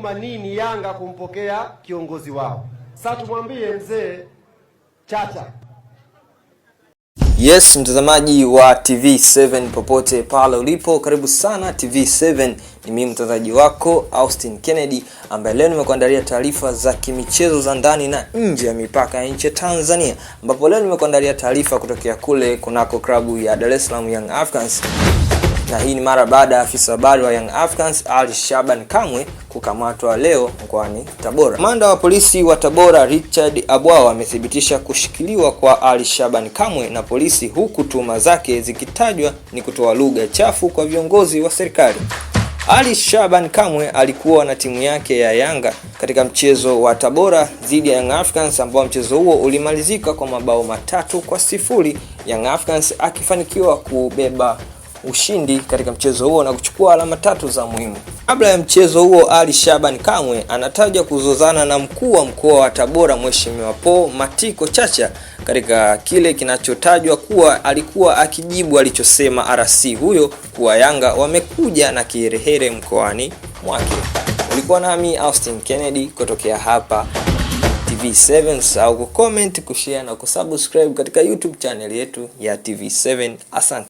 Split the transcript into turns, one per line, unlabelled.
inawasukuma nini Yanga kumpokea kiongozi wao? Sasa tumwambie mzee Chacha.
Yes, mtazamaji wa TV7 popote pale ulipo, karibu sana TV7. Ni mimi mtazamaji wako Austin Kennedy, ambaye leo nimekuandalia taarifa za kimichezo za ndani na nje ya mipaka ya nchi Tanzania, ambapo leo nimekuandalia taarifa kutokea kule kunako klabu ya Dar es Salaam Young Africans. Na hii ni mara baada ya afisa habari wa Young Africans Ali Shaban Kamwe kukamatwa leo mkoani Tabora. Kamanda wa polisi wa Tabora Richard Abwao amethibitisha kushikiliwa kwa Ali Shaban Kamwe na polisi, huku tuhuma zake zikitajwa ni kutoa lugha chafu kwa viongozi wa serikali. Ali Shaban Kamwe alikuwa na timu yake ya Yanga katika mchezo wa Tabora dhidi ya Young Africans, ambao mchezo huo ulimalizika kwa mabao 3-0, Young Africans akifanikiwa kubeba ushindi katika mchezo huo na kuchukua alama 3 za muhimu. Kabla ya mchezo huo, Ali Shaban Kamwe anataja kuzozana na mkuu wa mkoa wa Tabora Mheshimiwa Paul Matiko Chacha katika kile kinachotajwa kuwa alikuwa akijibu alichosema RC huyo kuwa Yanga wamekuja na kiherehere mkoani mwake. Ulikuwa nami Austin Kennedy kutokea hapa TV7. Au kucomment, kushare na kusubscribe katika YouTube channel yetu ya TV7. Asante.